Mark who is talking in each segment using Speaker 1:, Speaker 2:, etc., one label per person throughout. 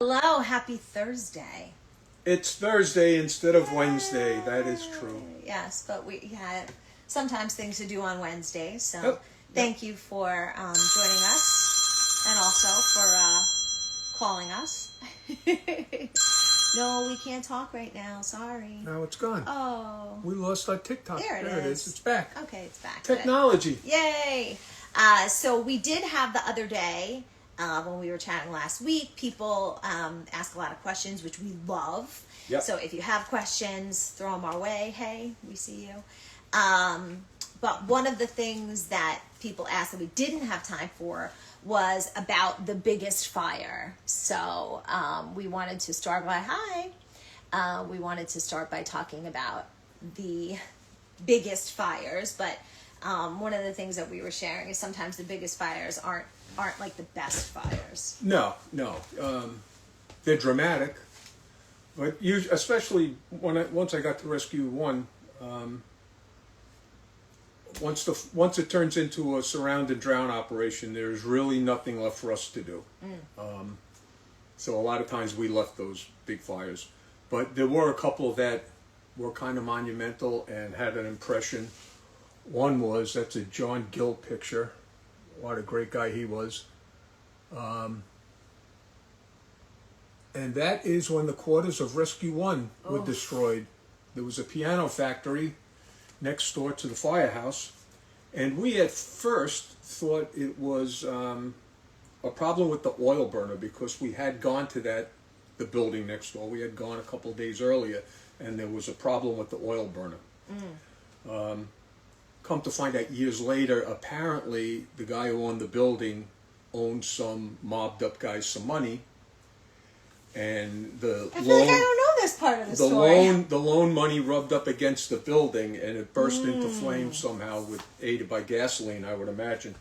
Speaker 1: Hello, happy Thursday.
Speaker 2: It's Thursday instead of Wednesday. That is true.
Speaker 1: Yes, but we had sometimes things to do on Wednesdays. So
Speaker 2: Yep.
Speaker 1: thank you for joining us and also for calling us. No, we can't talk right now. Sorry.
Speaker 2: Now it's gone.
Speaker 1: Oh.
Speaker 2: We lost our TikTok.
Speaker 1: There it is.
Speaker 2: It's back.
Speaker 1: Okay, it's back.
Speaker 2: Technology.
Speaker 1: Good. Yay. So we did have the other day, when we were chatting last week, people ask a lot of questions, which we love.
Speaker 2: Yep.
Speaker 1: So if you have questions, throw them our way. Hey, we see you. But one of the things that people asked that we didn't have time for was about the biggest fire. So we wanted to start by we wanted to start by talking about the biggest fires, but one of the things that we were sharing is sometimes the biggest fires aren't like the best fires.
Speaker 2: No. They're dramatic, but especially once I got to Rescue 1, once it turns into a surround and drown operation, there's really nothing left for us to do. So a lot of times we left those big fires, but there were a couple that were kind of monumental and had an impression. One that's a John Gill picture. What a great guy he was. And that is when the quarters of Rescue 1 were destroyed. There was a piano factory next door to the Firehouse, and we at first thought it was a problem with the oil burner because we had gone to the building next door. We had gone a couple of days earlier, and there was a problem with the oil burner. Come to find out years later, apparently the guy who owned the building owed some mobbed up guys some money, and
Speaker 1: I feel like I don't know this part of the story.
Speaker 2: The loan money rubbed up against the building, and it burst into flames somehow, aided by gasoline, I would imagine.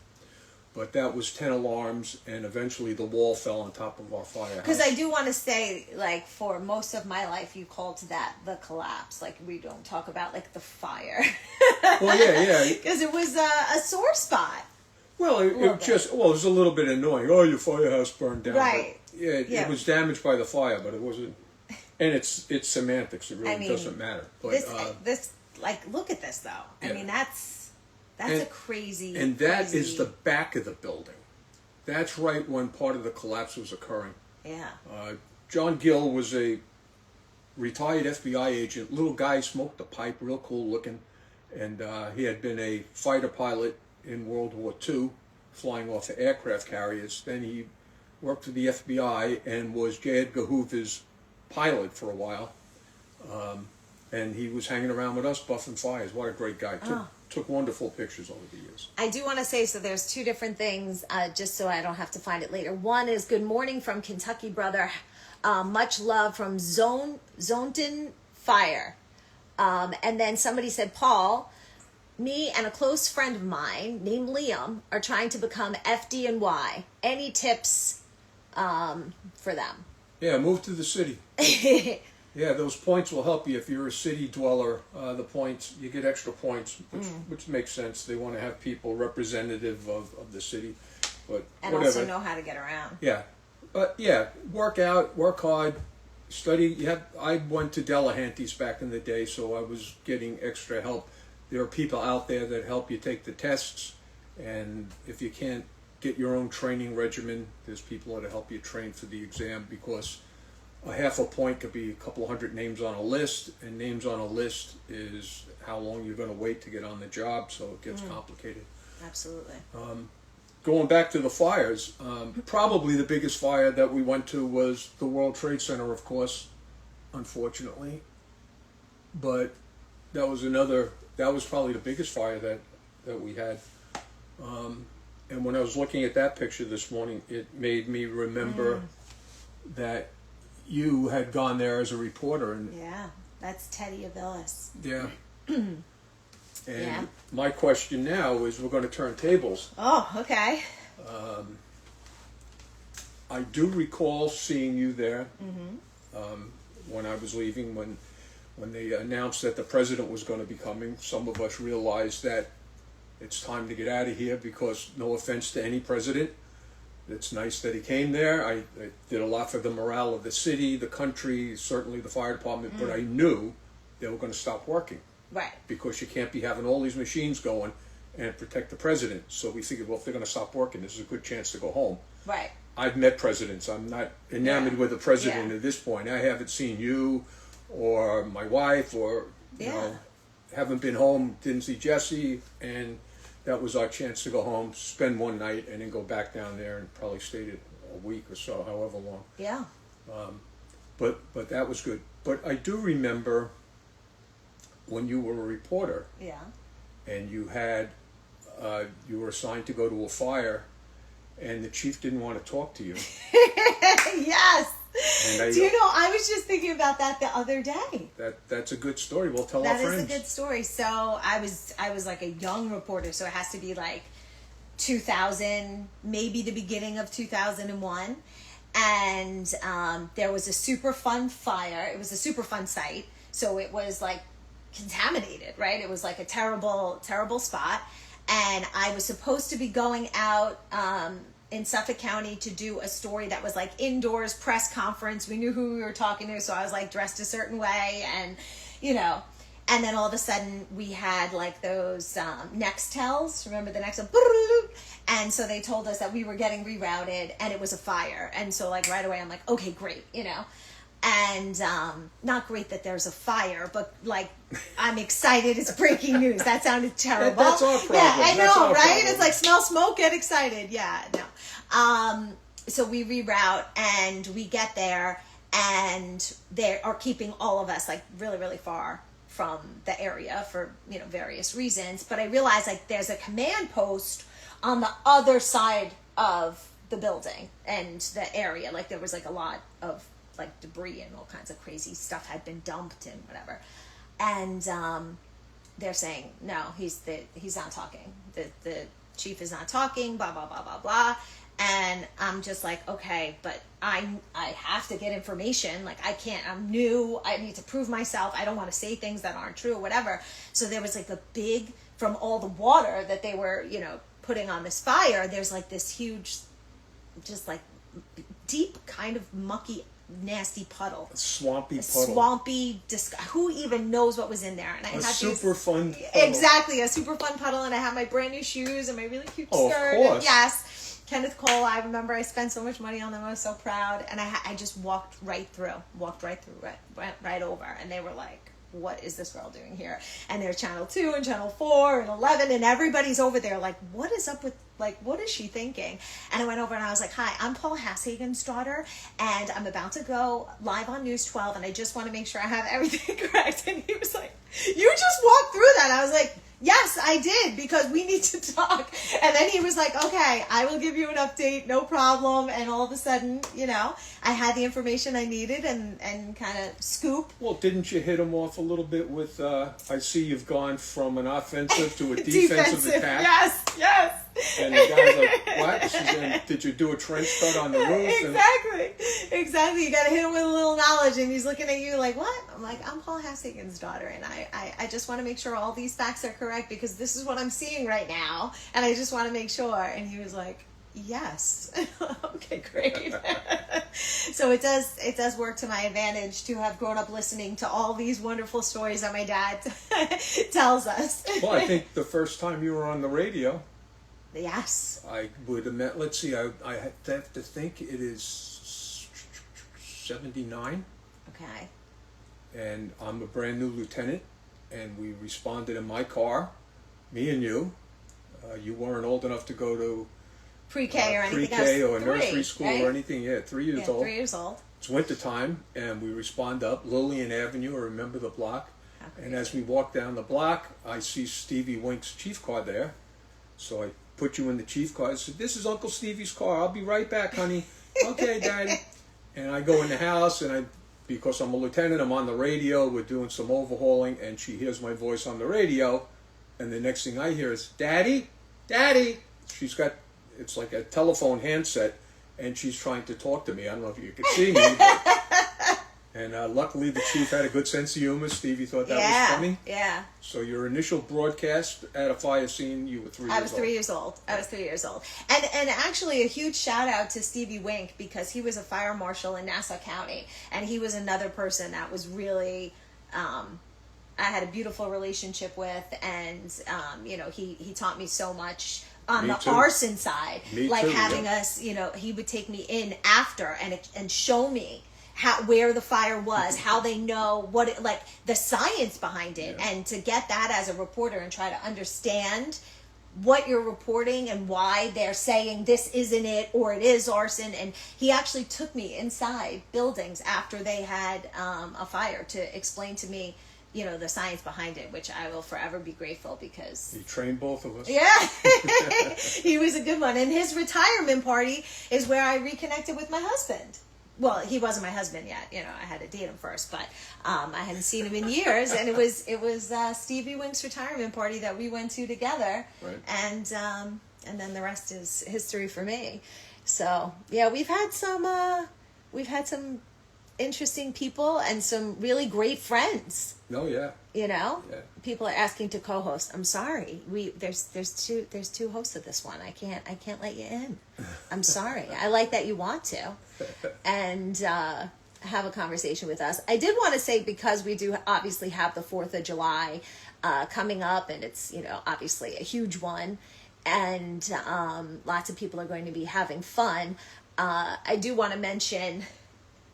Speaker 2: But that was 10 alarms, and eventually the wall fell on top of our firehouse.
Speaker 1: Because I do want to say, like, for most of my life, you called that the collapse. Like, we don't talk about, like, the fire.
Speaker 2: Well, yeah.
Speaker 1: Because it was a sore spot.
Speaker 2: Well, it was a little bit annoying. Oh, your firehouse burned down.
Speaker 1: Right.
Speaker 2: But it was damaged by the fire, but it wasn't. And it's semantics. It really doesn't matter. But
Speaker 1: this, look at this though. I mean, that's a crazy.
Speaker 2: And that is the back of the building. That's right when part of the collapse was occurring.
Speaker 1: Yeah.
Speaker 2: John Gill was a retired FBI agent. Little guy, smoked a pipe, real cool looking, and he had been a fighter pilot in World War II, flying off of aircraft carriers. Then he worked for the FBI and was J. Edgar Hoover's pilot for a while. And he was hanging around with us, buffing fires. What a great guy. Took wonderful pictures over the years.
Speaker 1: I do want to say, so there's two different things, just so I don't have to find it later. One is good morning from Kentucky, brother. Much love from Zonton Fire. And then somebody said, Paul, me and a close friend of mine named Liam are trying to become FDNY. Any tips for them?
Speaker 2: Yeah, move to the city. Yeah, those points will help you if you're a city dweller. The points, you get extra points, which makes sense. They want to have people representative of the city. But
Speaker 1: and
Speaker 2: whatever.
Speaker 1: Also know how to get around.
Speaker 2: Yeah. But yeah, work out, work hard, study. I went to Delahanty's back in the day, so I was getting extra help. There are people out there that help you take the tests, and if you can't get your own training regimen, there's people that help you train for the exam, because a half a point could be a couple hundred names on a list, and names on a list is how long you're going to wait to get on the job, so it gets complicated.
Speaker 1: Absolutely.
Speaker 2: Going back to the fires, probably the biggest fire that we went to was the World Trade Center, of course, unfortunately. But that was probably the biggest fire that we had. And when I was looking at that picture this morning, it made me remember that you had gone there as a reporter. And
Speaker 1: yeah, that's Teddy Aviles.
Speaker 2: Yeah. And my question now is, we're going to turn tables.
Speaker 1: Oh, okay.
Speaker 2: I do recall seeing you there when I was leaving, when they announced that the president was going to be coming. Some of us realized that it's time to get out of here because, no offense to any president, it's nice that he came there. I did a lot for the morale of the city, the country, certainly the fire department, but I knew they were going to stop working.
Speaker 1: Right.
Speaker 2: Because you can't be having all these machines going and protect the president. So we figured, well, if they're going to stop working, this is a good chance to go home.
Speaker 1: Right.
Speaker 2: I've met presidents. I'm not enamored with the president at this point. I haven't seen you or my wife or, you know, haven't been home, didn't see Jesse, and that was our chance to go home, spend one night, and then go back down there and probably stayed a week or so, however long.
Speaker 1: Yeah.
Speaker 2: But that was good. But I do remember when you were a reporter.
Speaker 1: Yeah.
Speaker 2: And you had, you were assigned to go to a fire, and the chief didn't want to talk to you.
Speaker 1: Yes.
Speaker 2: And
Speaker 1: Do you know, I was just thinking about that the other day.
Speaker 2: That's a good story. Well, tell our friends.
Speaker 1: That is a good story. So I was like a young reporter, so it has to be like 2000, maybe the beginning of 2001. And there was a super fun fire. It was a super fun site. So it was like contaminated, right? It was like a terrible, terrible spot. And I was supposed to be going out in Suffolk County to do a story that was like indoors press conference. We knew who we were talking to, so I was like dressed a certain way, and you know. And then all of a sudden we had like those Nextels. Remember the Nextel? And so they told us that we were getting rerouted, and it was a fire. And so like right away I'm like, okay, great, you know. And not great that there's a fire, but like I'm excited. It's breaking news. That sounded terrible.
Speaker 2: That's our problem.
Speaker 1: Yeah, I know,
Speaker 2: That's our
Speaker 1: right?
Speaker 2: problem.
Speaker 1: It's like smell smoke, get excited. Yeah, no. So we reroute and we get there, and they are keeping all of us like really, really far from the area for, you know, various reasons. But I realized like there's a command post on the other side of the building and the area. Like there was like a lot of like debris and all kinds of crazy stuff had been dumped and whatever. And they're saying, no, he's not talking. The chief is not talking, blah, blah, blah, blah, blah. And I'm just like, okay, but I have to get information. Like I can't, I'm new. I need to prove myself. I don't want to say things that aren't true or whatever. So there was like a big, from all the water that they were, you know, putting on this fire, there's like this huge, just like deep kind of mucky, nasty puddle.
Speaker 2: A swampy puddle.
Speaker 1: Swampy, who even knows what was in there? And I had
Speaker 2: super fun puddle.
Speaker 1: Exactly, a super fun puddle, and I had my brand new shoes and my really cute skirt.
Speaker 2: Of course.
Speaker 1: And yes, Kenneth Cole, I remember I spent so much money on them. I was so proud. And I just walked right through, went right over. And they were like, what is this girl doing here? And they're Channel 2 and Channel 4 and 11, and everybody's over there like, what is up with, like, what is she thinking? And I went over and I was like, hi, I'm Paul Hassagen's daughter, and I'm about to go live on News 12, and I just want to make sure I have everything correct. And he was like, you just walked through that? I was like, yes, I did, because we need to talk. And then he was like, okay, I will give you an update, no problem. And all of a sudden, you know, I had the information I needed and kind of scoop.
Speaker 2: Well, didn't you hit him off a little bit with, I see you've gone from an offensive to a defensive attack?
Speaker 1: Yes.
Speaker 2: And the guy's like, what? Said, did you do a trench coat on the roof?
Speaker 1: Exactly. You got to hit him with a little knowledge, and he's looking at you like, what? I'm like, I'm Paul Hassagen's daughter, and I just want to make sure all these facts are correct, because this is what I'm seeing right now, and I just want to make sure. And he was like, yes. Okay, great. So it does work to my advantage to have grown up listening to all these wonderful stories that my dad tells us.
Speaker 2: Well, I think the first time you were on the radio,
Speaker 1: yes,
Speaker 2: I would have met, let's see, I have to think it is 79.
Speaker 1: Okay.
Speaker 2: And I'm a brand new lieutenant, and we responded in my car, me and you. You weren't old enough to go to
Speaker 1: pre-K or anything.
Speaker 2: Pre-K or nursery school,
Speaker 1: right?
Speaker 2: or anything. Yeah, 3 years old.
Speaker 1: 3 years old.
Speaker 2: It's winter time, and we respond up Lillian Avenue. I remember the block. And as we walk down the block, I see Stevie Wink's chief car there. So I put you in the chief car. I said, this is Uncle Stevie's car. I'll be right back, honey. Okay, Daddy. And I go in the house, and because I'm a lieutenant, I'm on the radio. We're doing some overhauling, and she hears my voice on the radio. And the next thing I hear is, Daddy, Daddy. She's got, it's like a telephone handset, and she's trying to talk to me. I don't know if you could see me. And luckily the chief had a good sense of humor. Stevie thought that was funny.
Speaker 1: Yeah.
Speaker 2: So your initial broadcast at a fire scene, you were 3 years old.
Speaker 1: I was 3 years old. I was 3 years old. And actually a huge shout out to Stevie Wink, because he was a fire marshal in Nassau County. And he was another person that was really, I had a beautiful relationship with. And, you know, he taught me so much on the arson side. Like having us, you know, he would take me in after and show me where the fire was, how they know what it, like the science behind it, and to get that as a reporter and try to understand what you're reporting and why they're saying this isn't it or it is arson. And he actually took me inside buildings after they had a fire to explain to me, you know, the science behind it, which I will forever be grateful, because
Speaker 2: he trained both of us.
Speaker 1: Yeah. He was a good one. And his retirement party is where I reconnected with my husband. Well, he wasn't my husband yet. You know, I had to date him first, but I hadn't seen him in years, and it was Stevie Wink's retirement party that we went to together,
Speaker 2: right.
Speaker 1: And then the rest is history for me. So yeah, we've had some interesting people and some really great friends.
Speaker 2: Oh yeah.
Speaker 1: You know,
Speaker 2: yeah.
Speaker 1: People are asking to co-host. I'm sorry. There's two hosts of this one. I can't let you in. I'm sorry. I like that you want to, and have a conversation with us. I did want to say, because we do obviously have the 4th of July coming up, and it's, you know, obviously a huge one, and lots of people are going to be having fun. I do want to mention,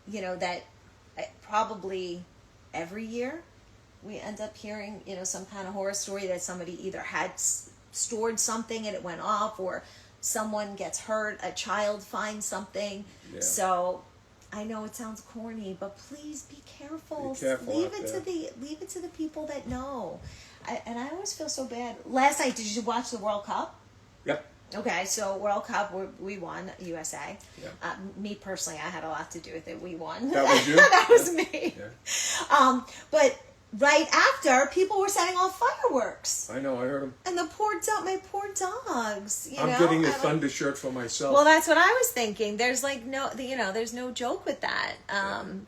Speaker 1: you know, that probably every year we end up hearing, you know, some kind of horror story that somebody either had stored something and it went off, or someone gets hurt, a child finds something. Yeah. So I know it sounds corny, but please be careful. Leave it to the people that know. And I always feel so bad. Last night, did you watch the World Cup?
Speaker 2: Yep.
Speaker 1: Okay, so World Cup, we won, USA.
Speaker 2: Yeah.
Speaker 1: Me personally, I had a lot to do with it. We won.
Speaker 2: That was you?
Speaker 1: That was me.
Speaker 2: Yeah.
Speaker 1: But right after, people were setting off fireworks.
Speaker 2: I know, I heard them.
Speaker 1: And my poor dogs.
Speaker 2: I'm getting a Thunder shirt for myself.
Speaker 1: Well, that's what I was thinking. There's there's no joke with that.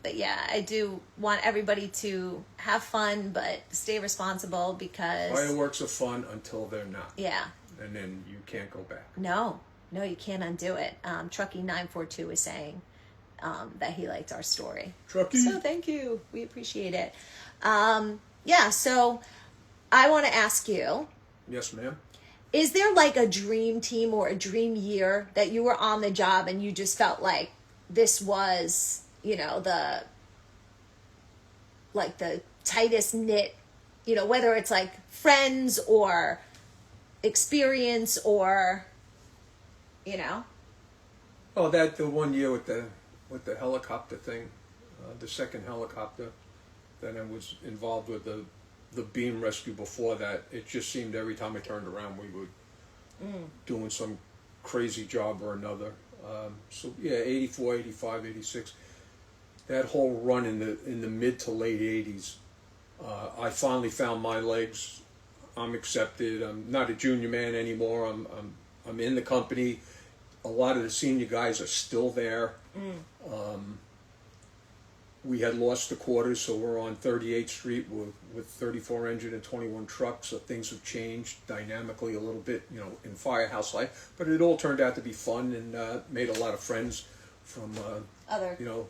Speaker 1: But yeah, I do want everybody to have fun, but stay responsible, because
Speaker 2: fireworks are fun until they're not.
Speaker 1: Yeah.
Speaker 2: And then you can't go back.
Speaker 1: No, you can't undo it. Truckee 942 is saying that he liked our story.
Speaker 2: Truckee.
Speaker 1: So thank you. We appreciate it. Yeah, so I want to ask you.
Speaker 2: Yes, ma'am.
Speaker 1: Is there like a dream team or a dream year that you were on the job and you just felt like this was, you know, the tightest knit, you know, whether it's like friends or experience or, you know?
Speaker 2: Oh, the 1 year with the helicopter thing, the second helicopter. Then I was involved with the beam rescue before that. It just seemed every time I turned around we were doing some crazy job or another. So yeah, 84, 85, 86. That whole run in the mid to late 80s, I finally found my legs. I'm accepted. I'm not a junior man anymore. I'm in the company. A lot of the senior guys are still there. We had lost the quarters, so we're on 38th Street with 34 engine and 21 trucks. So things have changed dynamically a little bit, you know, in Firehouse life. But it all turned out to be fun, and made a lot of friends from
Speaker 1: other,
Speaker 2: you know,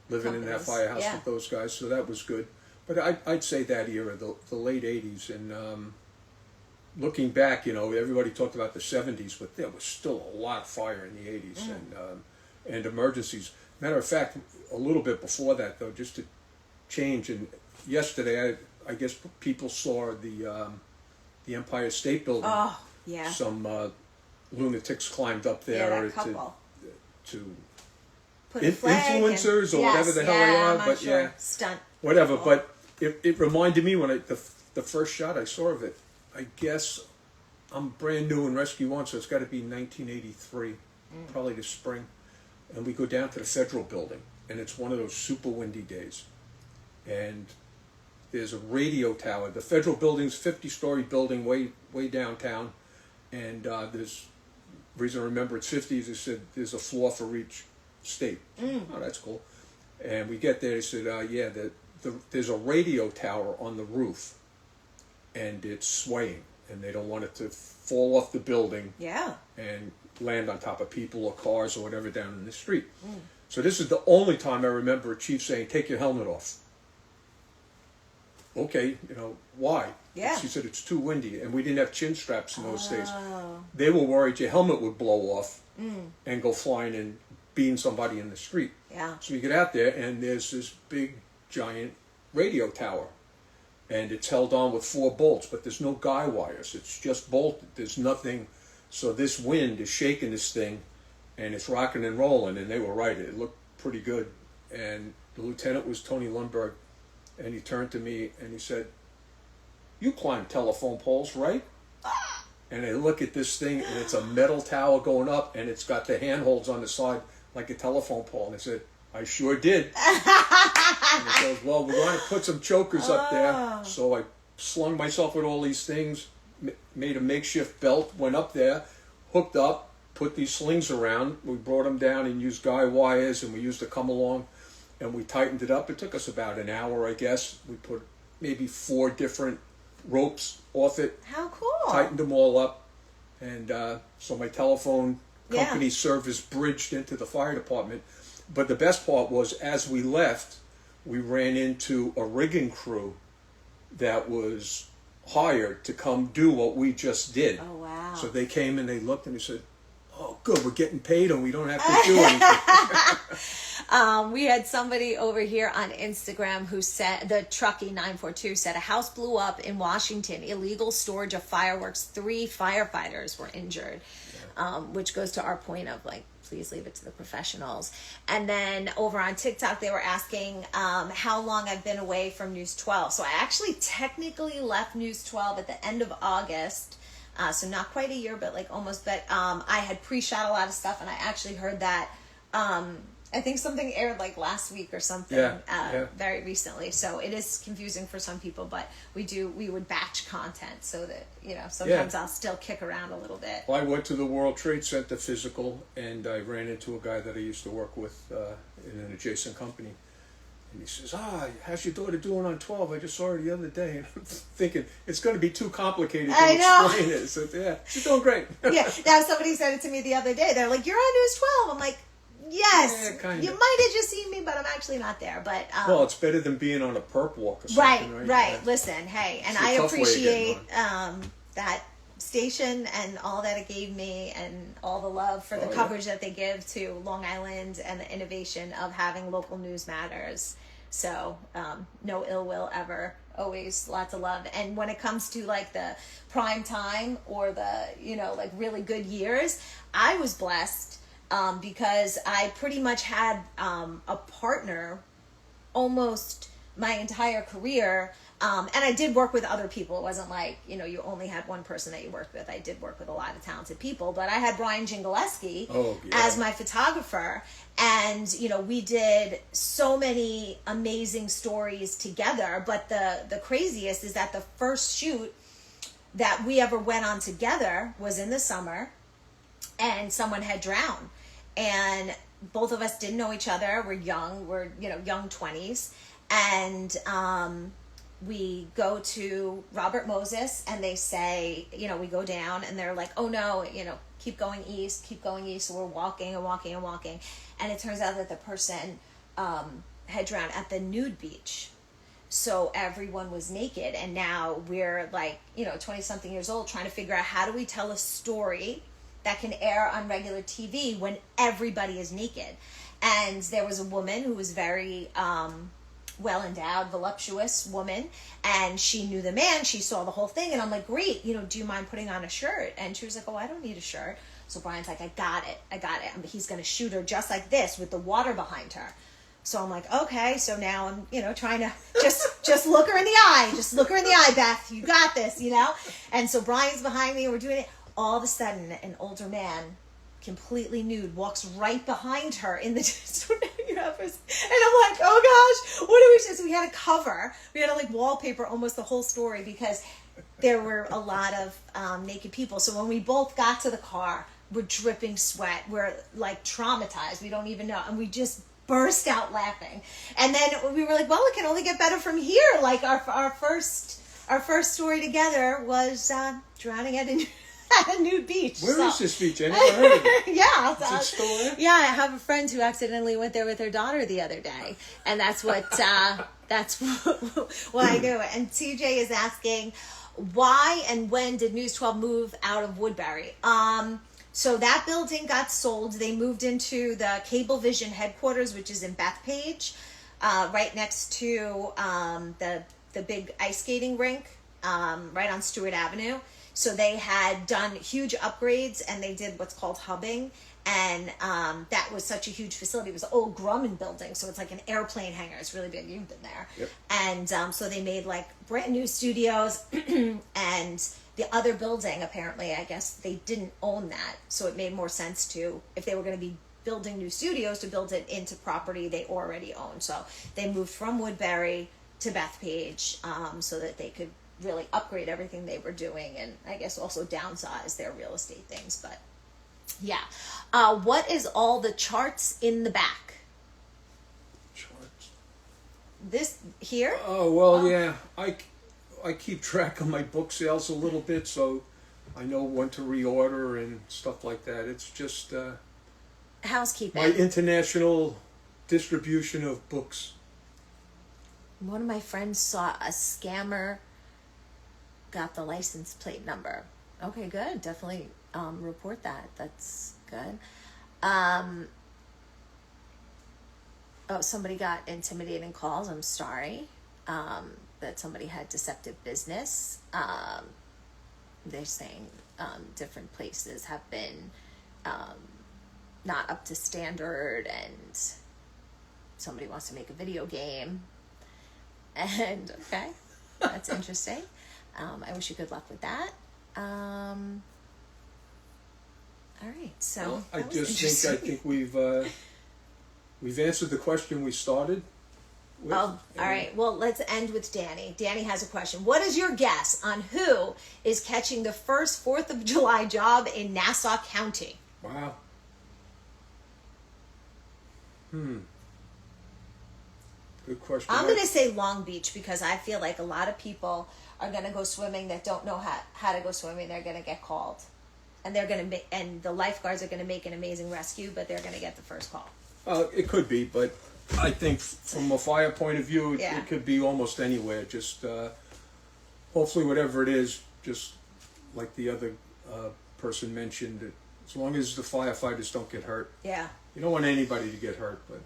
Speaker 2: living
Speaker 1: companies.
Speaker 2: in that Firehouse with those guys. So that was good. But I'd say that era, the late 80s, and looking back, you know, everybody talked about the 70s, but there was still a lot of fire in the 80s and emergencies. Matter of fact, a little bit before that, though, just to change. And yesterday, I guess people saw the Empire State Building.
Speaker 1: Oh, yeah.
Speaker 2: Some lunatics climbed up there to
Speaker 1: put a flag
Speaker 2: influencers or whatever the hell they are. But
Speaker 1: sure. Stunt.
Speaker 2: Whatever. People. But it reminded me when the first shot I saw of it. I guess I'm brand new in Rescue 1, so it's got to be 1983, probably the spring. And we go down to the Federal Building, and it's one of those super windy days. And there's a radio tower. The Federal Building's 50-story building way downtown. And there's, the reason I remember it's 50 is they said there's a floor for each state. Oh, that's cool. And we get there, they said, yeah, there's a radio tower on the roof, and it's swaying, and they don't want it to fall off the building and land on top of people or cars or whatever down in the street. So this is the only time I remember a chief saying, take your helmet off. Okay, why?
Speaker 1: Yeah.
Speaker 2: She said, it's too windy, and we didn't have chin straps in those days. They were worried your helmet would blow off and go flying and being somebody in the street.
Speaker 1: Yeah.
Speaker 2: So you get out there, and there's this big, giant radio tower. And it's held on with 4 bolts, but there's no guy wires. It's just bolted. There's nothing. So this wind is shaking this thing, and it's rocking and rolling. And they were right. It looked pretty good. And the lieutenant was Tony Lundberg. And he turned to me, and he said, you climb telephone poles, right? And I look at this thing, and it's a metal tower going up, and it's got the handholds on the side like a telephone pole. And I said, I sure did. And he goes, well, we're going to put some chokers up there. So I slung myself with all these things, made a makeshift belt, went up there, hooked up, put these slings around. We brought them down and used guy wires, and we used a come along, and we tightened it up. It took us about an hour, I guess. We put maybe 4 different ropes off it.
Speaker 1: How cool.
Speaker 2: Tightened them all up. And so my telephone company service bridged into the fire department. But the best part was, as we left, we ran into a rigging crew that was hired to come do what we just did.
Speaker 1: Oh, wow.
Speaker 2: So they came and they looked and they said, oh, good, we're getting paid and we don't have to do anything.
Speaker 1: We had somebody over here on Instagram who said, the Truckee 942 said, a house blew up in Washington, illegal storage of fireworks, 3 firefighters were injured, which goes to our point of like, please leave it to the professionals. And then over on TikTok, they were asking how long I've been away from News 12. So I actually technically left News 12 at the end of August. So not quite a year, but like almost. But I had pre-shot a lot of stuff, and I actually heard that I think something aired like last week or something very recently. So it is confusing for some people, but we would batch content so that, sometimes I'll still kick around a little bit.
Speaker 2: Well, I went to the World Trade Center physical, and I ran into a guy that I used to work with in an adjacent company. And he says, how's your daughter doing on 12? I just saw her the other day. And I'm thinking, it's going to be too complicated to explain it. So, yeah, she's doing great.
Speaker 1: Yeah, now somebody said it to me the other day. They're like, you're on News 12. I'm like, yes, you might have just seen me, but I'm actually not there. But
Speaker 2: well, it's better than being on a perp walk or something,
Speaker 1: right. Listen, hey, and I appreciate that station and all that it gave me and all the love for the coverage that they give to Long Island and the innovation of having local news matters. So no ill will ever. Always lots of love. And when it comes to like the prime time or the, like really good years, I was blessed because I pretty much had a partner almost my entire career. And I did work with other people. It wasn't like, you only had one person that you worked with. I did work with a lot of talented people, but I had Brian Jingaleski as my photographer. And, we did so many amazing stories together. But the craziest is that the first shoot that we ever went on together was in the summer, and someone had drowned. And both of us didn't know each other. We're young. We're, young 20s. And we go to Robert Moses, and they say, we go down, and they're like, oh no, keep going east. So we're walking and walking and walking. And it turns out that the person had drowned at the nude beach. So everyone was naked. And now we're like, 20-something years old trying to figure out how do we tell a story that can air on regular TV when everybody is naked. And there was a woman who was very well-endowed, voluptuous woman, and she knew the man. She saw the whole thing, and I'm like, great, do you mind putting on a shirt? And she was like, oh, I don't need a shirt. So Brian's like, I got it. He's going to shoot her just like this with the water behind her. So I'm like, okay. So now I'm, trying to just look her in the eye. Just look her in the eye, Beth. You got this, And so Brian's behind me, and we're doing it. All of a sudden, an older man, completely nude, walks right behind her in the office. And I'm like, oh gosh, what do we do? So we had to cover. We had to wallpaper almost the whole story because there were a lot of naked people. So when we both got to the car, we're dripping sweat. We're traumatized. We don't even know. And we just burst out laughing. And then we were like, well, it can only get better from here. Like our first story together was drowning at a nude beach.
Speaker 2: Where is this beach? I never heard of it.
Speaker 1: Yeah.
Speaker 2: Is it still there?
Speaker 1: Yeah, I have a friend who accidentally went there with her daughter the other day. And that's what what I do. And TJ is asking, why and when did News 12 move out of Woodbury? So that building got sold. They moved into the Cablevision headquarters, which is in Bethpage, right next to the big ice skating rink, right on Stewart Avenue. So they had done huge upgrades, and they did what's called hubbing. And that was such a huge facility. It was an old Grumman building, so it's like an airplane hangar. It's really big. You've been there.
Speaker 2: Yep.
Speaker 1: And so they made like brand new studios, and the other building, apparently, I guess they didn't own that. So it made more sense to, if they were going to be building new studios, to build it into property they already own. So they moved from Woodbury to Bethpage, so that they could really upgrade everything they were doing, and I guess also downsize their real estate things. But yeah. What is all the charts in the back?
Speaker 2: Charts.
Speaker 1: This here?
Speaker 2: Oh, well, yeah. I keep track of my book sales a little bit, so I know when to reorder and stuff like that. It's just
Speaker 1: Housekeeping.
Speaker 2: my international distribution of books.
Speaker 1: One of my friends saw a scammer got the license plate number. Okay, good. Definitely report that. That's good. Oh, somebody got intimidating calls. I'm sorry. That somebody had deceptive business. They're saying different places have been not up to standard, and somebody wants to make a video game. And okay, that's interesting. I wish you good luck with that. All right, so
Speaker 2: I think we've answered the question we started with.
Speaker 1: Oh, all right. Well, let's end with Danny. Danny has a question. What is your guess on who is catching the first 4th of July job in Nassau County?
Speaker 2: Wow. Good question.
Speaker 1: I'm going to say Long Beach, because I feel like a lot of people are going to go swimming that don't know how to go swimming. They're going to get called. And they're going to and the lifeguards are going to make an amazing rescue, but they're going to get the first call.
Speaker 2: It could be, but I think from a fire point of view,
Speaker 1: Yeah.
Speaker 2: it could be almost anywhere. Just hopefully whatever it is, just like the other person mentioned, that as long as the firefighters don't get hurt.
Speaker 1: Yeah.
Speaker 2: You don't want anybody to get hurt, but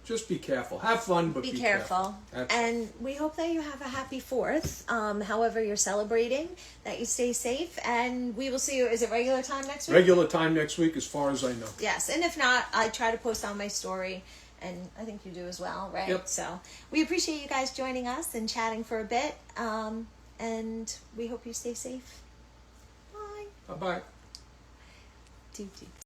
Speaker 2: just be careful. Have fun, but be
Speaker 1: careful. And we hope that you have a happy 4th, however you're celebrating, that you stay safe, and we will see you. Is it regular time next week?
Speaker 2: Regular time next week, as far as I know.
Speaker 1: Yes, and if not, I try to post on my story, and I think you do as well, right?
Speaker 2: Yep.
Speaker 1: So we appreciate you guys joining us and chatting for a bit, and we hope you stay safe. Bye.
Speaker 2: Bye-bye.
Speaker 1: Toot toot.